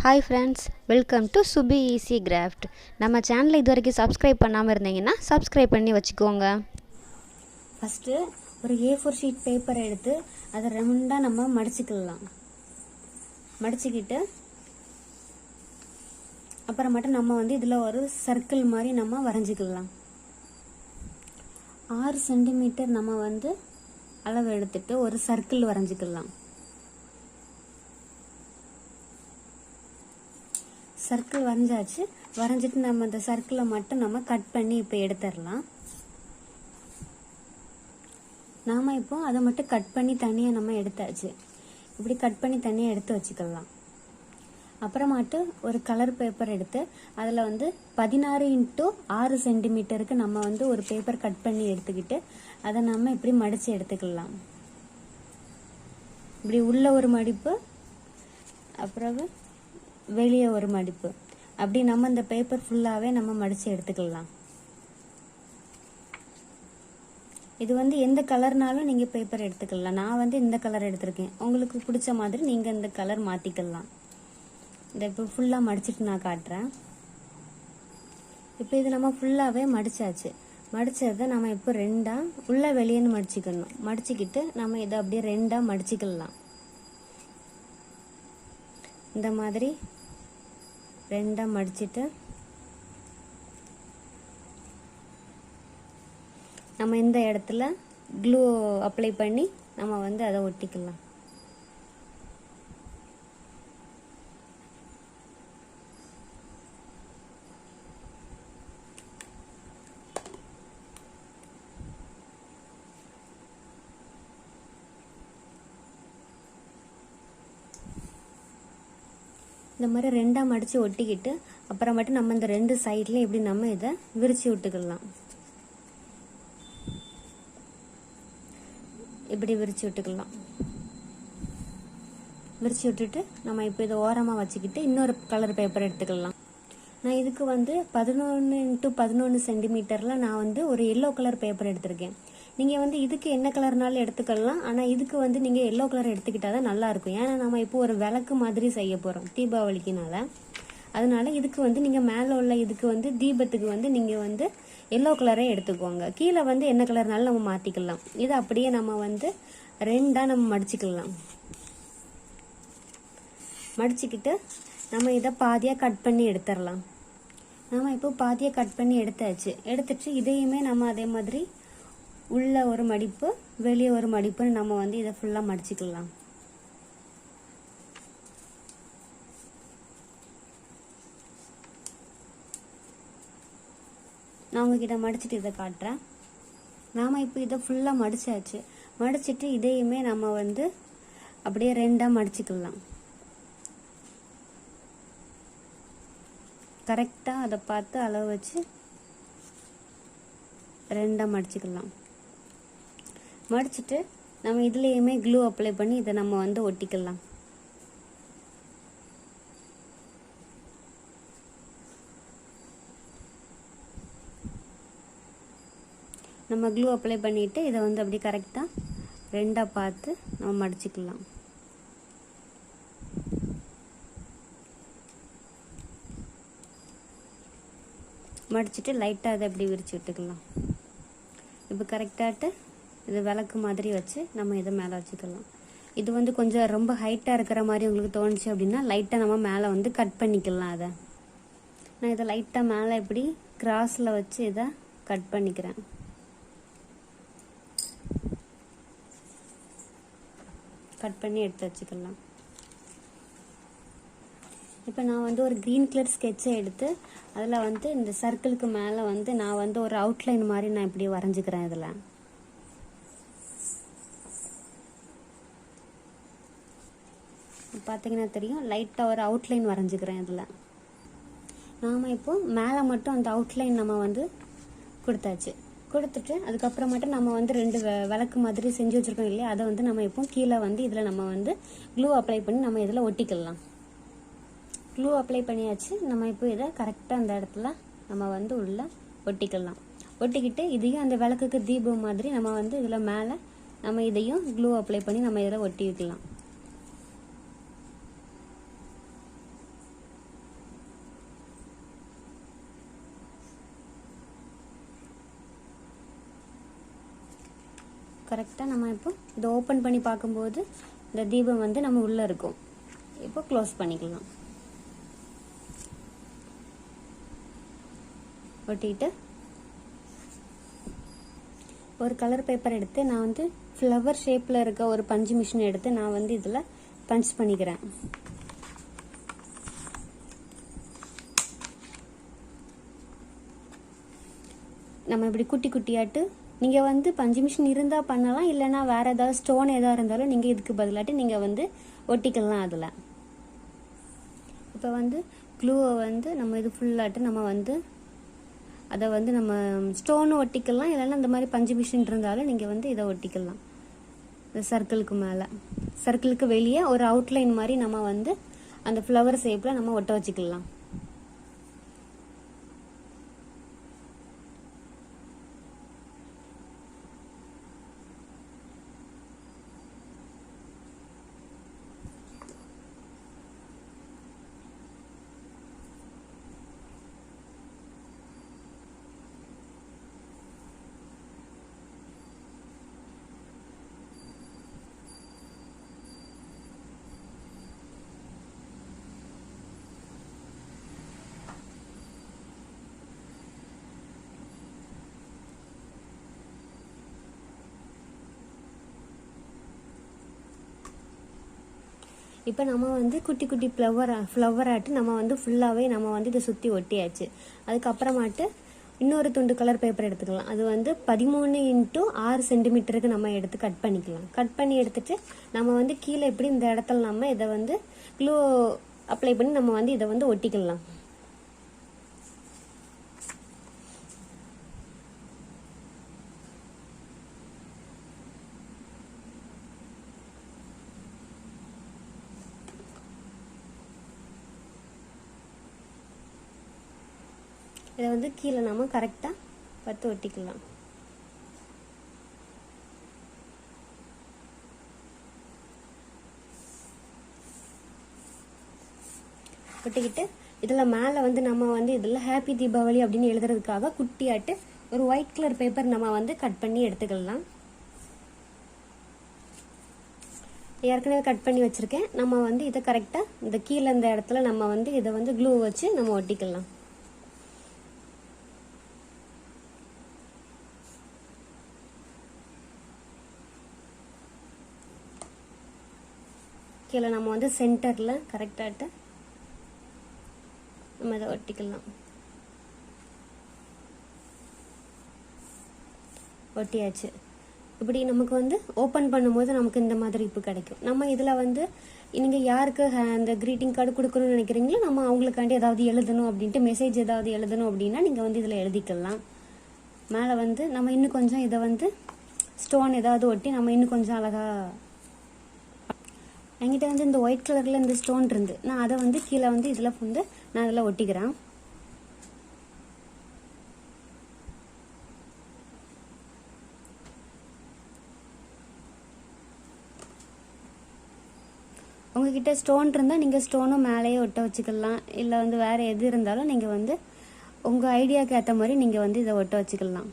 Hi friends, welcome to Subi easy craft. நம்ம சேனலை இது வரைக்கும் சப்ஸ்கிரைப் பண்ணாமல் இருந்தீங்கன்னா சப்ஸ்கிரைப் பண்ணி வச்சுக்கோங்க. ஃபஸ்ட்டு ஒரு A4 ஷீட் பேப்பரை எடுத்து அதை ரெண்டாக நம்ம மடிச்சுக்கலாம். மடிச்சுக்கிட்டு அப்புறமேட்டு நம்ம இதில் ஒரு சர்க்கிள் மாதிரி நம்ம வரைஞ்சிக்கலாம். 6 சென்டிமீட்டர் நம்ம அளவு எடுத்துட்டு ஒரு சர்க்கிள் வரைஞ்சிக்கலாம். சர்க்கிள் வரைஞ்சாச்சு. வரைஞ்சிட்டு நம்ம இந்த சர்க்கிளை மட்டும் நம்ம கட் பண்ணி இப்போ எடுத்துடலாம். நாம இப்போ அதை மட்டும் கட் பண்ணி தனியாக நம்ம எடுத்தாச்சு. இப்படி கட் பண்ணி தனியாக எடுத்து வச்சுக்கலாம். அப்புறமாட்டு ஒரு கலர் பேப்பர் எடுத்து அதில் 16x6 சென்டிமீட்டருக்கு நம்ம ஒரு பேப்பர் கட் பண்ணி எடுத்துக்கிட்டு அதை நம்ம இப்படி மடித்து எடுத்துக்கலாம். இப்படி உள்ள ஒரு மடிப்பு, அப்புறம் வெளியே ஒரு மடிப்பு, அப்படி நம்ம இந்த பேப்பர் ஃபுல்லாகவே நம்ம மடித்து எடுத்துக்கலாம். இது எந்த கலர்னாலும் நீங்கள் பேப்பர் எடுத்துக்கலாம். நான் இந்த கலர் எடுத்திருக்கேன். உங்களுக்கு பிடிச்ச மாதிரி நீங்கள் இந்த கலர் மாற்றிக்கலாம். இதை இப்போ ஃபுல்லாக மடிச்சுட்டு நான் காட்டுறேன். இப்போ இது நம்ம ஃபுல்லாகவே மடித்தாச்சு. மடித்ததை நம்ம இப்போ ரெண்டாக உள்ள வெளியேன்னு மடிச்சுக்கணும். மடிச்சுக்கிட்டு நம்ம இதை அப்படியே ரெண்டாக மடிச்சுக்கலாம். இந்த மாதிரி ரெண்டாக மடிச்சுட்டு நம்ம இந்த இடத்துல க்ளூ அப்ளை பண்ணி நம்ம அதை ஒட்டிக்கலாம். இந்த மாதிரி ரெண்டாக மடித்து ஒட்டிக்கிட்டு அப்புறமேட்டு நம்ம இந்த ரெண்டு சைட்லையும் இப்படி நம்ம இதை விரிச்சு விட்டுக்கலாம். இப்படி விரிச்சு விட்டுக்கலாம். விரிச்சு விட்டுட்டு நம்ம இப்போ இதை ஓரமாக வச்சுக்கிட்டு இன்னொரு கலர் பேப்பர் எடுத்துக்கலாம். நான் இதுக்கு 11x11 சென்டிமீட்டரில் நான் ஒரு எல்லோ கலர் பேப்பர் எடுத்திருக்கேன். நீங்கள் இதுக்கு என்ன கலர்னாலும் எடுத்துக்கலாம். ஆனால் இதுக்கு நீங்கள் எல்லோ கலர் எடுத்துக்கிட்டால் தான் நல்லாயிருக்கும். ஏன்னா நம்ம இப்போ ஒரு விளக்கு மாதிரி செய்ய போகிறோம் தீபாவளிக்குனால. அதனால இதுக்கு நீங்கள் மேலே உள்ள இதுக்கு தீபத்துக்கு நீங்கள் எல்லோ கலரே எடுத்துக்கோங்க. கீழே என்ன கலர்னாலும் நம்ம மாற்றிக்கலாம். இதை அப்படியே நம்ம ரெண்டாக நம்ம மடிச்சுக்கலாம். மடிச்சுக்கிட்டு நம்ம இதை பாதியாக கட் பண்ணி எடுத்துடலாம். நம்ம இப்போ பாதியாக கட் பண்ணி எடுத்தாச்சு. எடுத்துட்டு இதையுமே நம்ம அதே மாதிரி உள்ள ஒரு மடிப்பு வெளியே ஒரு மடிப்புன்னு நம்ம இதை ஃபுல்லாக மடிச்சுக்கலாம். நான் உங்ககிட்ட மடிச்சுட்டு இதை காட்டுறேன். நாம் இப்போ இதை ஃபுல்லாக மடிச்சாச்சு. மடிச்சுட்டு இதையுமே நம்ம அப்படியே ரெண்டாக மடிச்சுக்கலாம். கரெக்டாக அதை பார்த்து அளவு வச்சு ரெண்டாக மடிச்சுக்கலாம். மடிச்சுட்டு நம்ம இதுலேயுமே க்ளூ அப்ளை பண்ணி இதை நம்ம ஒட்டிக்கலாம். நம்ம க்ளூ அப்ளை பண்ணிவிட்டு இதை அப்படி கரெக்டாக ரெண்டாக பார்த்து நம்ம மடிச்சுக்கலாம். மடிச்சுட்டு லைட்டாக அதை அப்படி விரிச்சு விட்டுக்கலாம். இப்போ கரெக்டாகிட்டு இது விளக்கு மாதிரி வச்சு நம்ம இதை மேலே வச்சுக்கலாம். இது கொஞ்சம் ரொம்ப ஹைட்டாக இருக்கிற மாதிரி உங்களுக்கு தோணுச்சு அப்படின்னா லைட்டாக நம்ம மேலே கட் பண்ணிக்கலாம். அதை நான் இதை லைட்டாக மேலே இப்படி கிராஸில் வச்சு இதை கட் பண்ணிக்கிறேன். கட் பண்ணி எடுத்து வச்சுக்கலாம். இப்போ நான் ஒரு க்ரீன் கலர் ஸ்கெட்சை எடுத்து அதில் இந்த சர்க்கிளுக்கு மேலே நான் ஒரு அவுட்லைன் மாதிரி நான் இப்படி வரைஞ்சிக்கிறேன். இதில் பார்த்தீங்கன்னா தெரியும், லைட்டாக ஒரு அவுட்லைன் வரைஞ்சிக்கிறேன். இதில் நாம் இப்போ மேலே மட்டும் அந்த அவுட்லைன் நம்ம கொடுத்தாச்சு. கொடுத்துட்டு அதுக்கப்புறமேட்டு நம்ம ரெண்டு விளக்கு மாதிரி செஞ்சு வச்சுருக்கோம் இல்லையா, அதை நம்ம இப்போ கீழே இதில் நம்ம க்ளூ அப்ளை பண்ணி நம்ம இதில் ஒட்டிக்கலாம். க்ளூ அப்ளை பண்ணியாச்சு. நம்ம இப்போ இதை கரெக்டாக அந்த இடத்துல நம்ம உள்ள ஒட்டிக்கலாம். ஒட்டிக்கிட்டு இதையும் அந்த விளக்குக்கு தீபம் மாதிரி நம்ம இதில் மேலே நம்ம இதையும் க்ளூ அப்ளை பண்ணி நம்ம இதில் ஒட்டி வைக்கலாம். கரெக்டாக நம்ம இப்போ இதை ஓப்பன் பண்ணி பார்க்கும்போது இந்த தீபம் வந்து நம்ம உள்ளே இருக்கும். இப்போ க்ளோஸ் பண்ணிக்கலாம். ஒட்டிட்டு ஒரு கலர் பேப்பர் எடுத்து நான் வந்து ஃப்ளவர் ஷேப்பில் இருக்க ஒரு பஞ்சு மிஷின் எடுத்து நான் வந்து இதில் பஞ்ச் பண்ணிக்கிறேன். நம்ம இப்படி குட்டி குட்டியாட்டு நீங்கள் வந்து பஞ்சு மிஷின் இருந்தால் பண்ணலாம், இல்லைனா வேறு ஏதாவது ஸ்டோன் எதாவது இருந்தாலும் நீங்கள் இதுக்கு பதிலாட்டு நீங்கள் வந்து ஒட்டிக்கலாம் அதில். இப்போ வந்து க்ளூவை வந்து நம்ம இது ஃபுல்லாட்டு நம்ம வந்து அதை வந்து நம்ம ஸ்டோனு ஒட்டிக்கலாம், இல்லைன்னா இந்த மாதிரி பஞ்சு மிஷின் இருந்தாலும் நீங்கள் வந்து இதை ஒட்டிக்கலாம். இந்த சர்க்கிளுக்கு மேலே, சர்க்கிளுக்கு வெளியே ஒரு அவுட்லைன் மாதிரி நம்ம வந்து அந்த ஃப்ளவர் ஷேப்பில் நம்ம ஒட்ட வச்சுக்கலாம். இப்போ நம்ம வந்து குட்டி குட்டி ஃப்ளவர் ஆட்டு நம்ம வந்து ஃபுல்லாகவே நம்ம வந்து இதை சுற்றி ஒட்டியாச்சு. அதுக்கப்புறமாட்டு இன்னொரு துண்டு கலர் பேப்பர் எடுத்துக்கலாம். அது வந்து 13x6 சென்டிமீட்டருக்கு நம்ம எடுத்து கட் பண்ணிக்கலாம். கட் பண்ணி எடுத்துட்டு நம்ம வந்து கீழே இப்படி இந்த இடத்துல நம்ம இதை வந்து க்ளூ அப்ளை பண்ணி நம்ம வந்து இதை வந்து ஒட்டிக்கலாம். இதை வந்து கீழே நம்ம கரெக்டாக பற்ற ஒட்டிக்கலாம். ஒட்டிக்கிட்டு இதில் மேலே வந்து நம்ம வந்து இதில் ஹாப்பி தீபாவளி அப்படின்னு எழுதுறதுக்காக குட்டியாட்டு ஒரு ஒயிட் கலர் பேப்பர் நம்ம வந்து கட் பண்ணி எடுத்துக்கலாம். ஏற்கனவே கட் பண்ணி வச்சுருக்கேன். நம்ம வந்து இதை கரெக்டாக இந்த கீழே இந்த இடத்துல நம்ம வந்து இதை வந்து க்ளூ வச்சு நம்ம ஒட்டிக்கலாம். கீழே நம்ம வந்து சென்டரில் கரெக்டாகிட்டு நம்ம இதை ஒட்டிக்கலாம். ஒட்டியாச்சு. இப்படி நமக்கு வந்து ஓப்பன் பண்ணும்போது நமக்கு இந்த மாதிரி இப்போ கிடைக்கும். நம்ம இதில் வந்து நீங்கள் யாருக்கு அந்த க்ரீட்டிங் கார்டு கொடுக்கணும்னு நினைக்கிறீங்களோ நம்ம அவங்களுக்காண்டி ஏதாவது எழுதணும் அப்படின்ட்டு மெசேஜ் ஏதாவது எழுதணும் அப்படின்னா நீங்கள் வந்து இதில் எழுதிக்கலாம். மேலே வந்து நம்ம இன்னும் கொஞ்சம் இதை வந்து ஸ்டோன் ஏதாவது ஒட்டி நம்ம இன்னும் கொஞ்சம் அழகாக, என்கிட்ட வந்து இந்த ஒயிட் கலரில் இந்த ஸ்டோன் இருந்து நான் அதை வந்து கீழே வந்து இதில் வந்து நான் இதில் ஒட்டிக்கிறேன். உங்ககிட்ட ஸ்டோன் இருந்தால் நீங்கள் ஸ்டோனும் மேலேயே ஒட்ட வச்சுக்கலாம். இல்லை வந்து வேறு எது இருந்தாலும் நீங்கள் வந்து உங்கள் ஐடியாவுக்கு ஏற்ற மாதிரி நீங்கள் வந்து இதை ஒட்ட வச்சுக்கலாம்.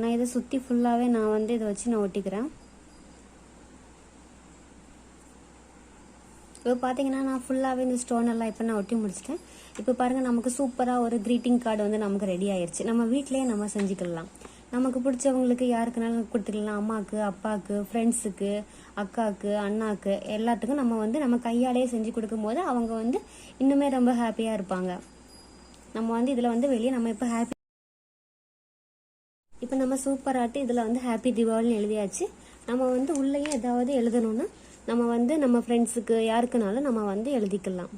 நான் இதை சுற்றி ஃபுல்லாகவே நான் வந்து இதை வச்சு நான் ஒட்டிக்கிறேன். இப்போ பார்த்தீங்கன்னா நான் ஃபுல்லாகவே இந்த ஸ்டோன் எல்லாம் இப்போ நான் ஒட்டி முடிச்சிட்டேன். இப்போ பாருங்கள் நமக்கு சூப்பராக ஒரு க்ரீட்டிங் கார்டு வந்து நமக்கு ரெடி ஆயிடுச்சு. நம்ம வீட்டிலேயே நம்ம செஞ்சுக்கலாம். நமக்கு பிடிச்சவங்களுக்கு யாருக்குனாலும் கொடுத்துக்கலாம். அம்மாவுக்கு, அப்பாவுக்கு, ஃப்ரெண்ட்ஸுக்கு, அக்காவுக்கு, அண்ணாவுக்கு எல்லாத்துக்கும் நம்ம வந்து நம்ம கையாலேயே செஞ்சு கொடுக்கும்போது அவங்க வந்து இன்னுமே ரொம்ப ஹாப்பியாக இருப்பாங்க. நம்ம வந்து இதில் வந்து வெளியே நம்ம இப்போ நம்ம சூப்பராட்டு இதில் வந்து ஹாப்பி தீபாவளின்னு எழுதியாச்சு. நம்ம வந்து உள்ளேயே ஏதாவது எழுதணும்னா நம்ம வந்து நம்ம ஃப்ரெண்ட்ஸுக்கு யாருக்குனாலும் நம்ம வந்து எழுதிக்கலாம்.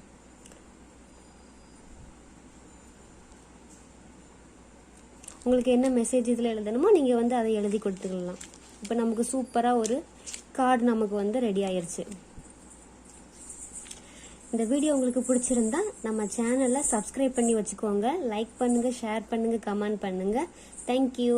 உங்களுக்கு என்ன மெசேஜ் இதில் எழுதணுமோ நீங்கள் வந்து அதை எழுதி கொடுத்துக்கலாம். இப்போ நமக்கு சூப்பராக ஒரு கார்டு நமக்கு வந்து ரெடி ஆயிருச்சு. இந்த வீடியோ உங்களுக்கு பிடிச்சிருந்தா நம்ம சேனலை சப்ஸ்கிரைப் பண்ணி வச்சுக்கோங்க. லைக் பண்ணுங்கள், ஷேர் பண்ணுங்கள், கமெண்ட் பண்ணுங்கள். தேங்க்யூ.